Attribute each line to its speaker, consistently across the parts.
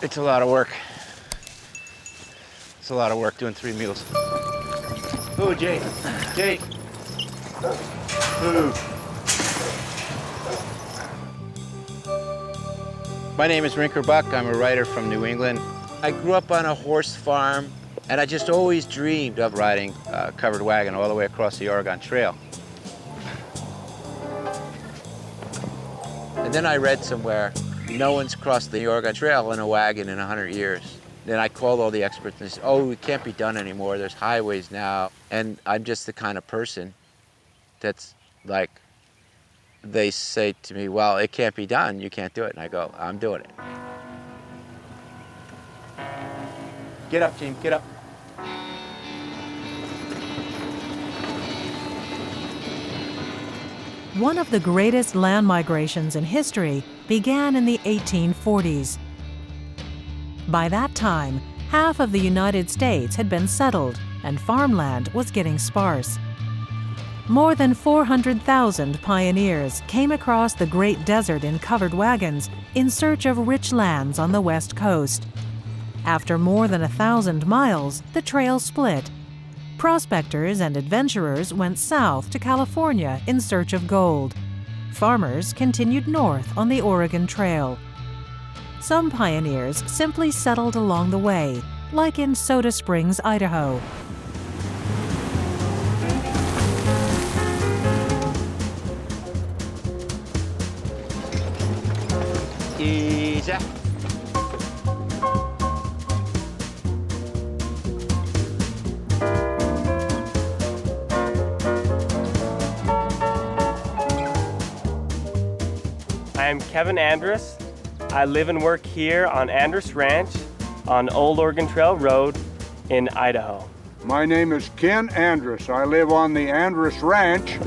Speaker 1: It's a lot of work. It's a lot of work doing 3 mules. Oh, Jay. Jay. Ooh. My name is Rinker Buck. I'm a writer from New England. I grew up on a horse farm, and I just always dreamed of riding a covered wagon all the way across the Oregon Trail. And then I read somewhere, no one's crossed the Oregon Trail in a wagon in 100 years. Then I called all the experts and they said, oh, it can't be done anymore. There's highways now. And I'm just the kind of person that's like, they say to me, well, it can't be done. You can't do it. And I go, I'm doing it. Get up, Gene, get up.
Speaker 2: One of the greatest land migrations in history began in the 1840s. By that time, half of the United States had been settled and farmland was getting sparse. More than 400,000 pioneers came across the Great Desert in covered wagons in search of rich lands on the West Coast. After more than 1,000 miles, the trail split. Prospectors and adventurers went south to California in search of gold. Farmers continued north on the Oregon Trail. Some pioneers simply settled along the way, like in Soda Springs, Idaho.
Speaker 1: Easy.
Speaker 3: I am Kevin Andrus. I live and work here on Andrus Ranch on Old Oregon Trail Road in Idaho.
Speaker 4: My name is Ken Andrus. I live on the Andrus Ranch.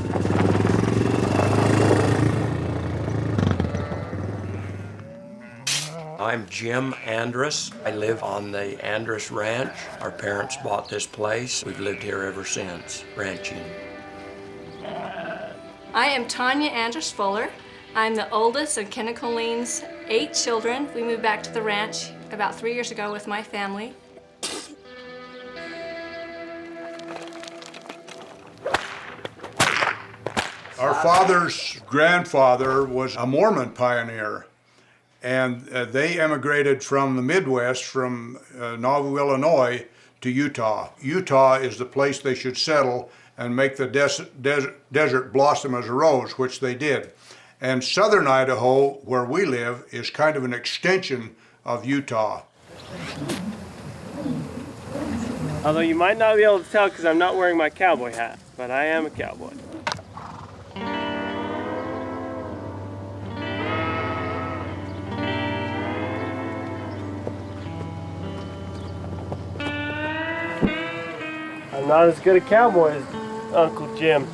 Speaker 5: I'm Jim Andrus. I live on the Andrus Ranch. Our parents bought this place. We've lived here ever since, ranching.
Speaker 6: I am Tanya Andrus Fuller. I'm the oldest of Ken and Colleen's 8 children. We moved back to the ranch about 3 years ago with my family.
Speaker 4: Our father's grandfather was a Mormon pioneer, and they emigrated from the Midwest, from Nauvoo, Illinois, to Utah. Utah is the place they should settle and make the desert blossom as a rose, which they did. And southern Idaho, where we live, is kind of an extension of Utah.
Speaker 3: Although you might not be able to tell because I'm not wearing my cowboy hat, but I am a cowboy. I'm not as good a cowboy as Uncle Jim.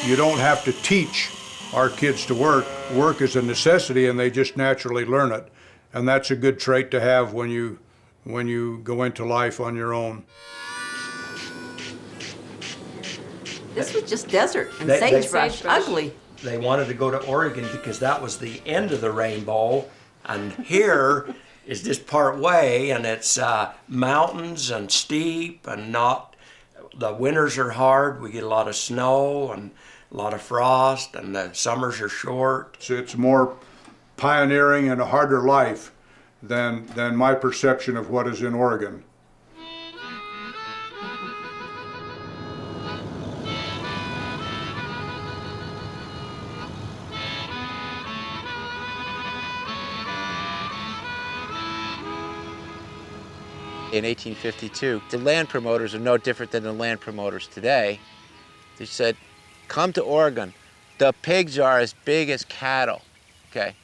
Speaker 4: You don't have to teach our kids to work. Work is a necessity and they just naturally learn it. And that's a good trait to have when you go into life on your own.
Speaker 7: This was just desert and
Speaker 5: They-
Speaker 7: sagebrush, ugly.
Speaker 5: They wanted to go to Oregon because that was the end of the rainbow, and here is just part way, and it's mountains and steep and not, the winters are hard, we get a lot of snow and a lot of frost, and the summers are short.
Speaker 4: So it's more pioneering and a harder life than my perception of what is in Oregon.
Speaker 1: In 1852, the land promoters are no different than the land promoters today. They said, come to Oregon. The pigs are as big as cattle, okay?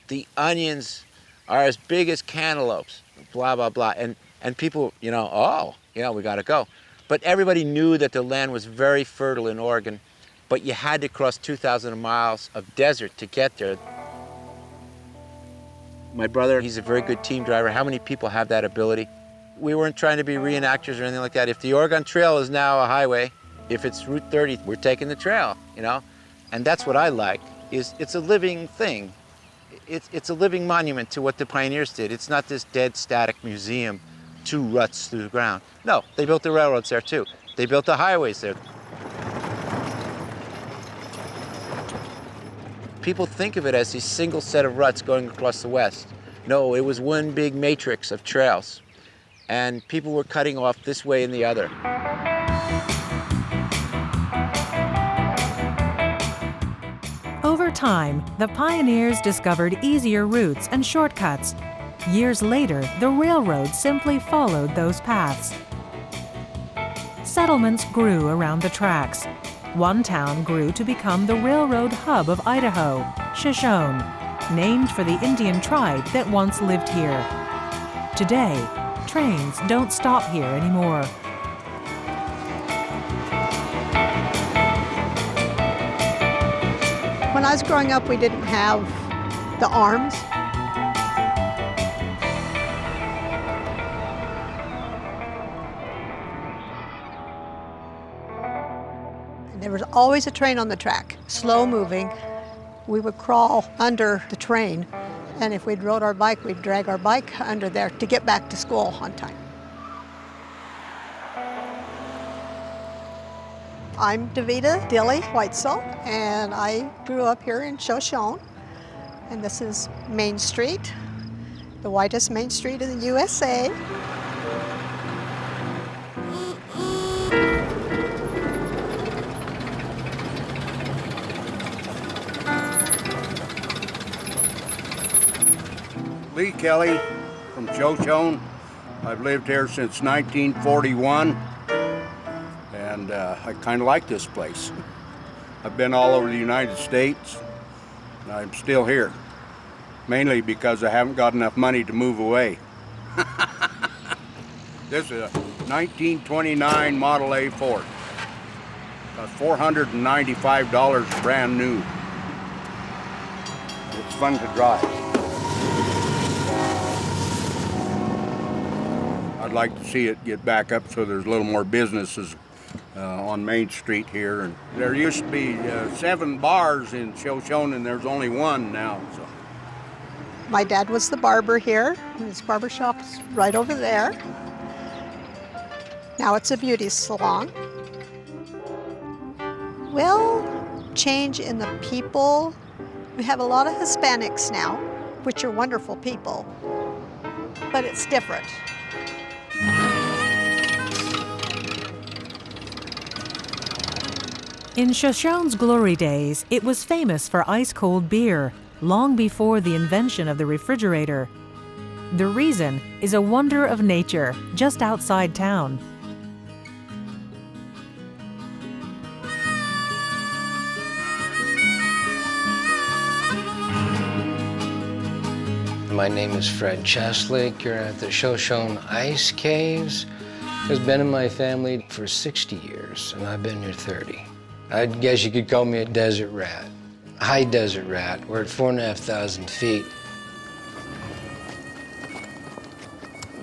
Speaker 1: The onions are as big as cantaloupes, blah, blah, blah. And people, we gotta go. But everybody knew that the land was very fertile in Oregon, but you had to cross 2,000 miles of desert to get there. My brother, he's a very good team driver. How many people have that ability? We weren't trying to be reenactors or anything like that. If the Oregon Trail is now a highway, if it's Route 30, we're taking the trail, you know? And that's what I like, is it's a living thing. It's a living monument to what the pioneers did. It's not this dead, static museum, 2 ruts through the ground. No, they built the railroads there too. They built the highways there. People think of it as this single set of ruts going across the West. No, it was one big matrix of trails. And people were cutting off this way and the other.
Speaker 2: Over time, the pioneers discovered easier routes and shortcuts. Years later, the railroad simply followed those paths. Settlements grew around the tracks. One town grew to become the railroad hub of Idaho, Shoshone, named for the Indian tribe that once lived here. Today, trains don't stop here anymore.
Speaker 8: When I was growing up, we didn't have the arms. There was always a train on the track, slow moving. We would crawl under the train, and if we'd rode our bike, we'd drag our bike under there to get back to school on time. I'm Davida Dilly Whitesell, and I grew up here in Shoshone, and this is Main Street, the widest main street in the USA.
Speaker 9: Lee Kelly from Shoshone. I've lived here since 1941, and I kind of like this place. I've been all over the United States, and I'm still here, mainly because I haven't got enough money to move away. This is a 1929 Model A Ford. Cost $495 brand new. It's fun to drive. I'd like to see it get back up so there's a little more businesses on Main Street here. And there used to be 7 bars in Shoshone, and there's only 1 now. So.
Speaker 8: My dad was the barber here, and his barber shop's right over there. Now it's a beauty salon. Well, change in the people. We have a lot of Hispanics now, which are wonderful people, but it's different.
Speaker 2: In Shoshone's glory days, it was famous for ice-cold beer, long before the invention of the refrigerator. The reason is a wonder of nature just outside town.
Speaker 10: My name is Fred Cheslick. You're at the Shoshone Ice Caves. It's been in my family for 60 years, and I've been here 30. I guess you could call me a desert rat, a high desert rat. We're at 4,500 feet.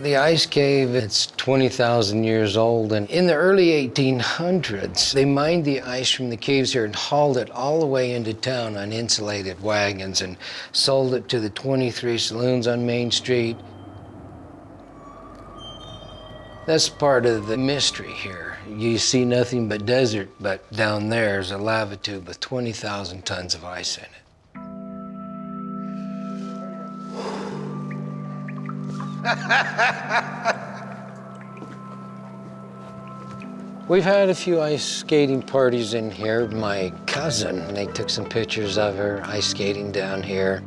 Speaker 10: The ice cave, it's 20,000 years old, and in the early 1800s, they mined the ice from the caves here and hauled it all the way into town on insulated wagons and sold it to the 23 saloons on Main Street. That's part of the mystery here. You see nothing but desert, but down there's a lava tube with 20,000 tons of ice in it. We've had a few ice skating parties in here. My cousin, they took some pictures of her ice skating down here.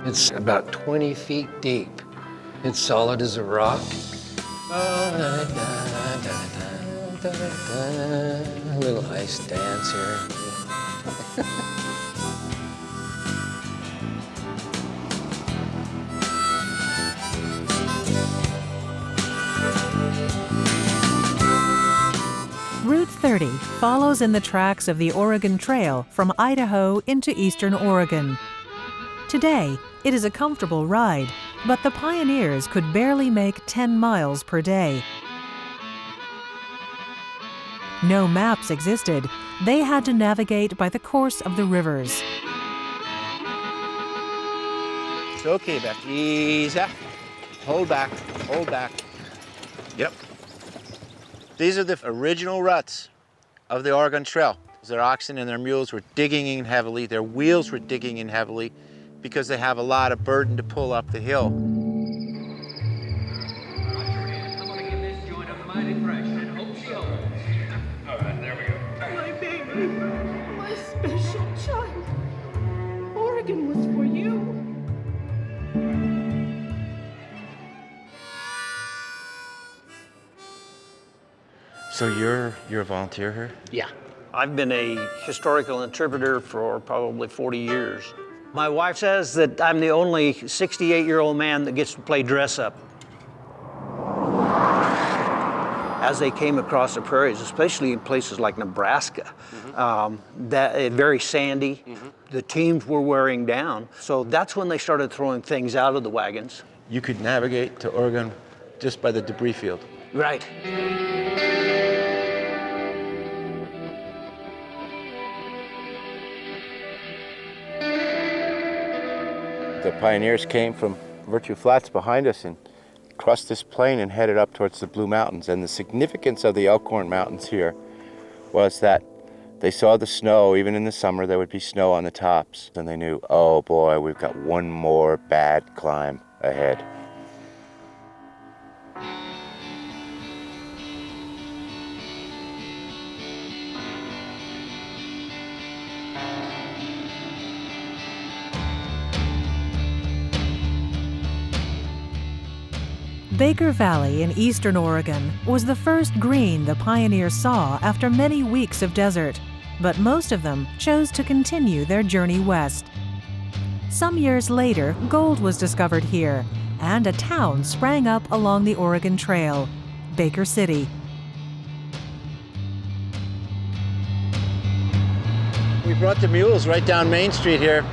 Speaker 10: It's about 20 feet deep. It's solid as a rock. A little ice dance here.
Speaker 2: Route 30 follows in the tracks of the Oregon Trail from Idaho into eastern Oregon. Today, it is a comfortable ride, but the pioneers could barely make 10 miles per day. No maps existed. They had to navigate by the course of the rivers.
Speaker 1: It's okay, Beth. Easy. Hold back, hold back. Yep. These are the original ruts of the Oregon Trail. Their oxen and their mules were digging in heavily. Their wheels were digging in heavily because they have a lot of burden to pull up the hill.
Speaker 11: My baby, my special child. Oregon was for you.
Speaker 1: So you're a volunteer here?
Speaker 12: Yeah. I've been a historical interpreter for probably 40 years. My wife says that I'm the only 68-year-old man that gets to play dress up. As they came across the prairies, especially in places like Nebraska, very sandy, the teams were wearing down. So that's when they started throwing things out of the wagons.
Speaker 1: You could navigate to Oregon just by the debris field.
Speaker 12: Right.
Speaker 1: The pioneers came from Virtue Flats behind us and crossed this plain and headed up towards the Blue Mountains. And the significance of the Elkhorn Mountains here was that they saw the snow. Even in the summer, there would be snow on the tops. And they knew, oh boy, we've got one more bad climb ahead.
Speaker 2: Baker Valley in eastern Oregon was the first green the pioneers saw after many weeks of desert, but most of them chose to continue their journey west. Some years later, gold was discovered here, and a town sprang up along the Oregon Trail, Baker City.
Speaker 1: We brought the mules right down Main Street here,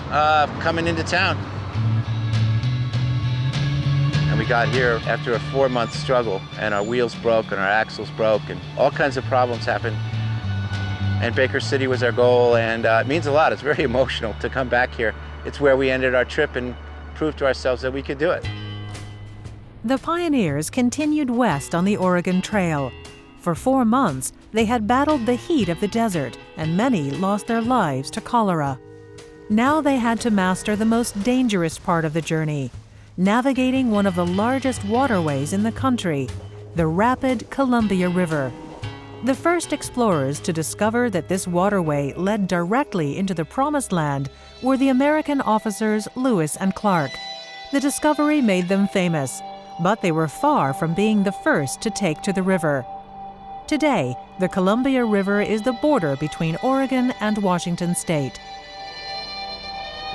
Speaker 1: coming into town. And we got here after a 4-month struggle, and our wheels broke and our axles broke and all kinds of problems happened. And Baker City was our goal, and it means a lot. It's very emotional to come back here. It's where we ended our trip and proved to ourselves that we could do it.
Speaker 2: The pioneers continued west on the Oregon Trail. For 4 months, they had battled the heat of the desert, and many lost their lives to cholera. Now they had to master the most dangerous part of the journey, navigating one of the largest waterways in the country, the rapid Columbia River. The first explorers to discover that this waterway led directly into the Promised Land were the American officers Lewis and Clark. The discovery made them famous, but they were far from being the first to take to the river. Today, the Columbia River is the border between Oregon and Washington State.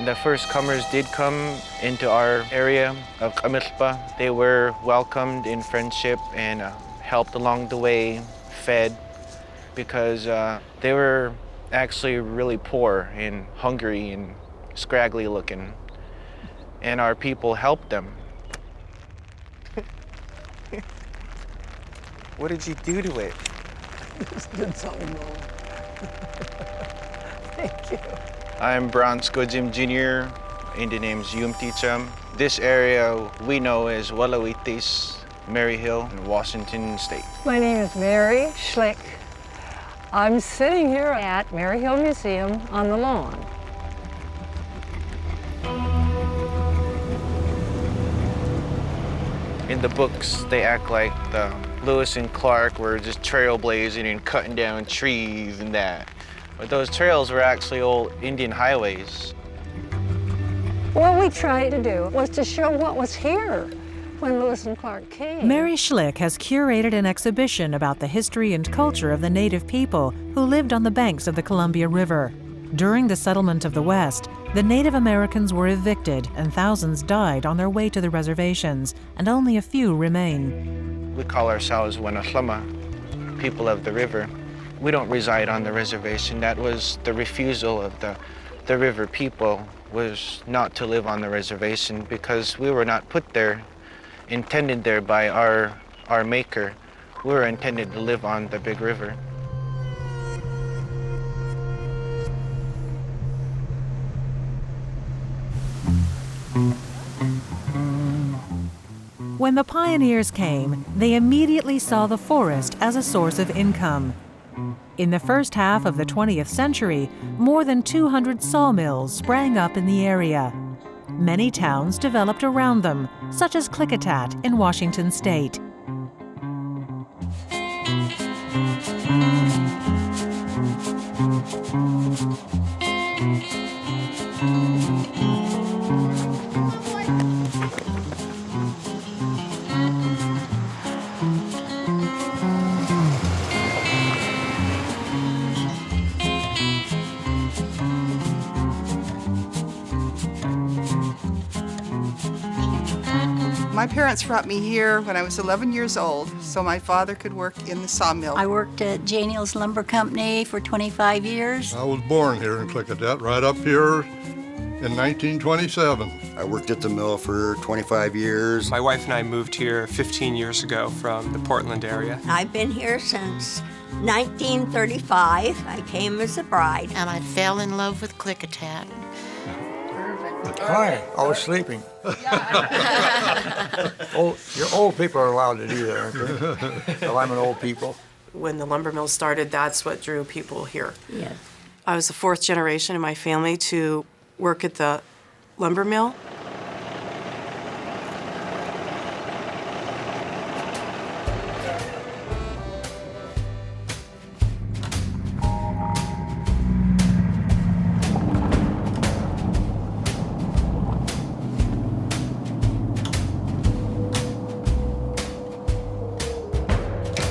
Speaker 13: The first comers did come into our area of Amilpa. They were welcomed in friendship and helped along the way, fed, because they were actually really poor and hungry and scraggly looking. And our people helped them. What did you do to it?
Speaker 14: Just did something wrong. Thank you.
Speaker 13: I'm Brown Skodjim Jr. Indian name's Yumticham. This area we know as Walawitis, Mary Hill, in Washington State.
Speaker 15: My name is Mary Schlick. I'm sitting here at Mary Hill Museum on the lawn.
Speaker 13: In the books, they act like the Lewis and Clark were just trailblazing and cutting down trees and that. But those trails were actually old Indian highways.
Speaker 15: What we tried to do was to show what was here when Lewis and Clark came.
Speaker 2: Mary Schlick has curated an exhibition about the history and culture of the native people who lived on the banks of the Columbia River. During the settlement of the West, the Native Americans were evicted and thousands died on their way to the reservations, and only a few remain.
Speaker 13: We call ourselves Wanahlama, people of the river. We don't reside on the reservation. That was the refusal of the the river people was not to live on the reservation because we were not put there, intended there by our maker. We were intended to live on the big river.
Speaker 2: When the pioneers came, they immediately saw the forest as a source of income. In the first half of the 20th century, more than 200 sawmills sprang up in the area. Many towns developed around them, such as Klickitat in Washington state.
Speaker 16: My parents brought me here when I was 11 years old, so my father could work in the sawmill.
Speaker 17: I worked at Janiel's Lumber Company for 25 years.
Speaker 18: I was born here in Klickitat, right up here in 1927.
Speaker 19: I worked at the mill for 25 years.
Speaker 20: My wife and I moved here 15 years ago from the Portland area.
Speaker 17: I've been here since 1935. I came as a bride.
Speaker 21: And I fell in love with Klickitat.
Speaker 22: Hi, I was sleeping. Your old people are allowed to do that, aren't they? So I'm an old people.
Speaker 23: When the lumber mill started, that's what drew people here.
Speaker 17: Yes.
Speaker 23: I was the fourth generation in my family to work at the lumber mill.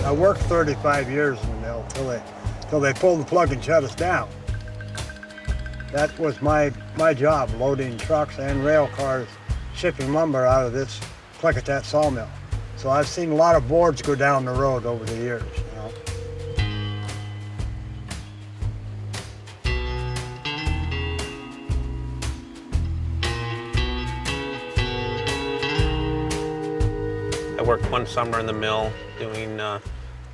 Speaker 22: I worked 35 years in the mill till they pulled the plug and shut us down. That was my job, loading trucks and rail cars, shipping lumber out of this Klickitat sawmill. So I've seen a lot of boards go down the road over the years, you know.
Speaker 24: I worked one summer in the mill doing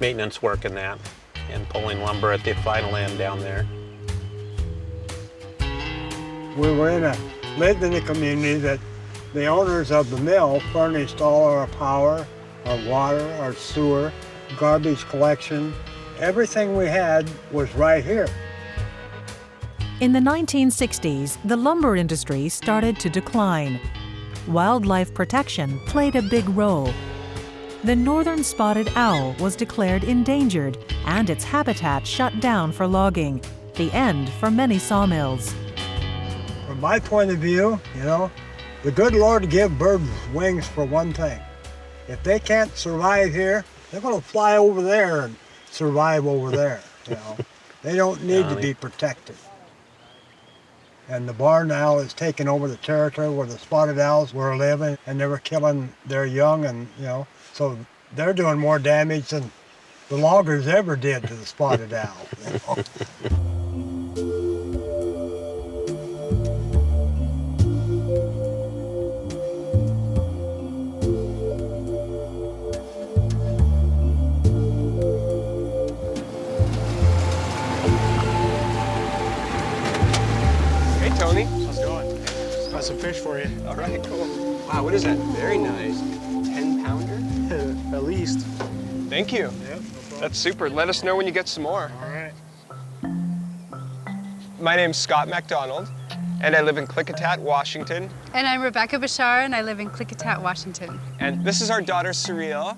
Speaker 24: maintenance work in that and pulling lumber at the final end down there.
Speaker 22: We lived in a community that the owners of the mill furnished all our power, our water, our sewer, garbage collection. Everything we had was right here.
Speaker 2: In the 1960s, the lumber industry started to decline. Wildlife protection played a big role. The northern spotted owl was declared endangered and its habitat shut down for logging, the end for many sawmills.
Speaker 22: From my point of view, you know, the good Lord gave birds wings for one thing. If they can't survive here, they're going to fly over there and survive over there, you know. They don't need to be protected. And the barn owl has taken over the territory where the spotted owls were living, and they were killing their young, and you know, so they're doing more damage than the loggers ever did to the spotted owl. You know?
Speaker 20: Hey, Tony.
Speaker 25: How's it going? Got some fish for you.
Speaker 20: All right, cool. Wow, what is that? Very nice. 10-pounder?
Speaker 25: At least.
Speaker 20: Thank you.
Speaker 25: Yep, no problem.
Speaker 20: That's super. Let us know when you get some more.
Speaker 25: All right.
Speaker 20: My name's Scott MacDonald, and I live in Klickitat, Washington.
Speaker 26: And I'm Rebecca Bashar, and I live in Klickitat, Washington.
Speaker 20: And this is our daughter, Cyril.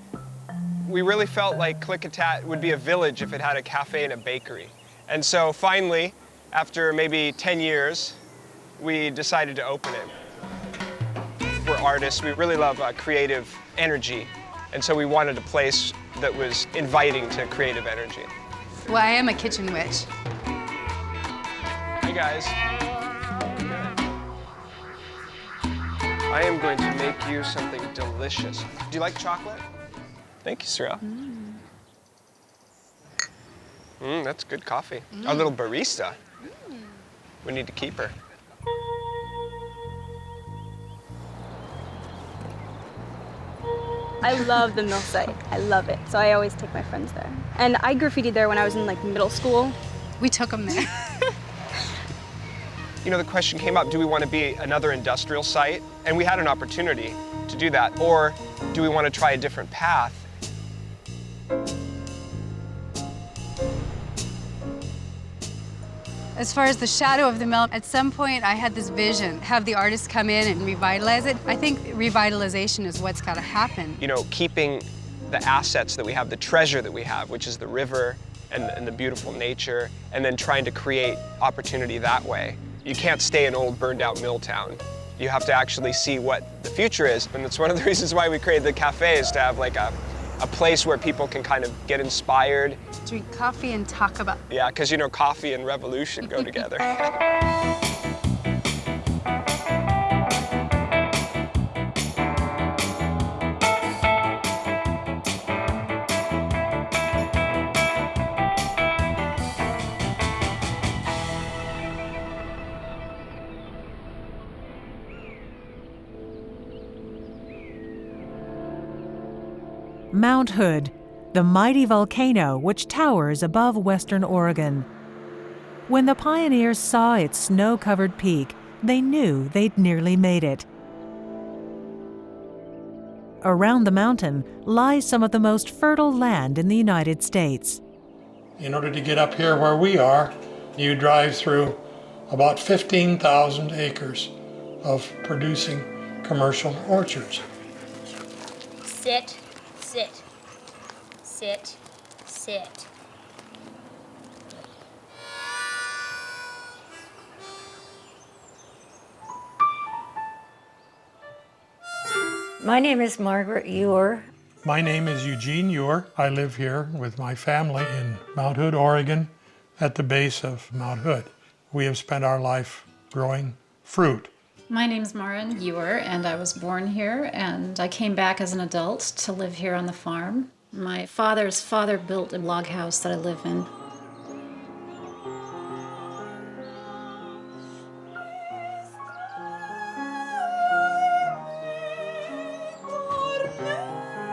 Speaker 20: We really felt like Klickitat would be a village if it had a cafe and a bakery. And so finally, after maybe 10 years, we decided to open it. We're artists. We really love creative energy. And so we wanted a place that was inviting to creative energy.
Speaker 26: Well, I am a kitchen witch.
Speaker 20: Hi, guys. I am going to make you something delicious. Do you like chocolate? Thank you, Cyril. That's good coffee. Our little barista. we need to keep her.
Speaker 3: I love the mill site. I love it. So I always take my friends there. And I graffitied there when I was in like middle school.
Speaker 26: We took them there.
Speaker 20: You know, the question came up, do we want to be another industrial site? And we had an opportunity to do that. Or do we want to try a different path?
Speaker 26: As far as the shadow of the mill, at some point I had this vision, have the artists come in and revitalize it. I think revitalization is what's got to happen.
Speaker 20: You know, keeping the assets that we have, the treasure that we have, which is the river and the beautiful nature, and then trying to create opportunity that way. You can't stay an old burned out mill town. You have to actually see what the future is. And it's one of the reasons why we created the cafe, is to have like a place where people can kind of get inspired.
Speaker 26: Drink coffee and talk about.
Speaker 20: Yeah, because you know, coffee and revolution go together.
Speaker 2: Mount Hood, the mighty volcano which towers above western Oregon. When the pioneers saw its snow-covered peak, they knew they'd nearly made it. Around the mountain lies some of the most fertile land in the United States.
Speaker 4: In order to get up here where we are, you drive through about 15,000 acres of producing commercial orchards.
Speaker 5: Sit, sit, sit, sit.
Speaker 6: My name is Margaret Ewer.
Speaker 4: My name is Eugene Ewer. I live here with my family in Mount Hood, Oregon, at the base of Mount Hood. We have spent our life growing fruit.
Speaker 7: My name's Maureen Ewer, and I was born here, and I came back as an adult to live here on the farm. My father's father built a log house that I live in.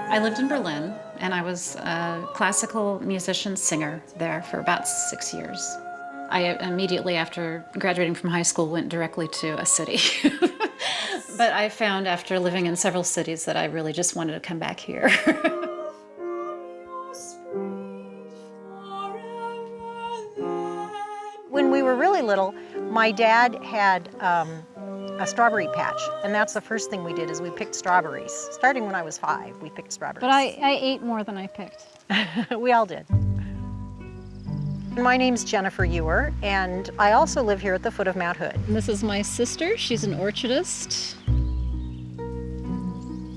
Speaker 7: I lived in Berlin, and I was a classical musician singer there for about 6 years. I immediately after graduating from high school went directly to a city. But I found after living in several cities that I really just wanted to come back here.
Speaker 9: When we were really little, my dad had a strawberry patch, and that's the first thing we did is we picked strawberries. Starting when I was 5, we picked strawberries.
Speaker 7: But I ate more than I picked.
Speaker 9: We all did. My name's Jennifer Ewer, and I also live here at the foot of Mount Hood.
Speaker 7: And this is my sister. She's an orchardist.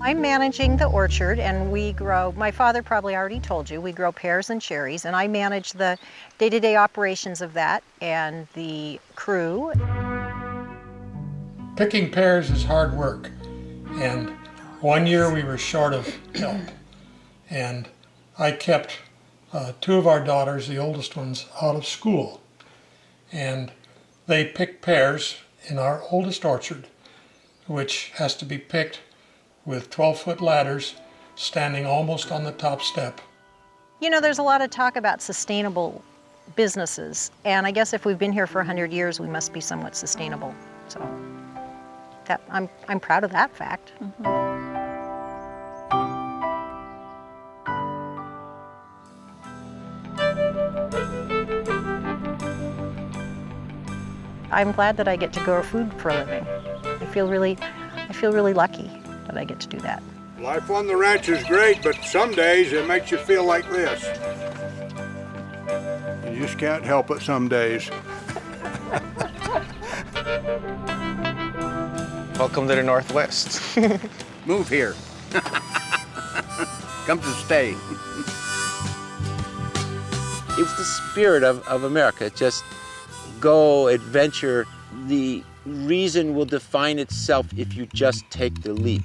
Speaker 9: I'm managing the orchard, and we grow, my father probably already told you, we grow pears and cherries, and I manage the day-to-day operations of that and the crew.
Speaker 4: Picking pears is hard work, and one year we were short of help, and I kept 2 of our daughters, the oldest ones, out of school, and they picked pears in our oldest orchard, which has to be picked with 12-foot ladders standing almost on the top step.
Speaker 9: You know, there's a lot of talk about sustainable businesses, and I guess if we've been here for 100 years, we must be somewhat sustainable. So that, I'm proud of that fact. I'm glad that I get to grow food for a living. I feel really lucky that I get to do that.
Speaker 18: Life on the ranch is great, but some days it makes you feel like this. You just can't help it some days.
Speaker 13: Welcome to the Northwest.
Speaker 27: Move here. Come to stay.
Speaker 1: It's the spirit of America. Just go, adventure. The reason will define itself if you just take the leap.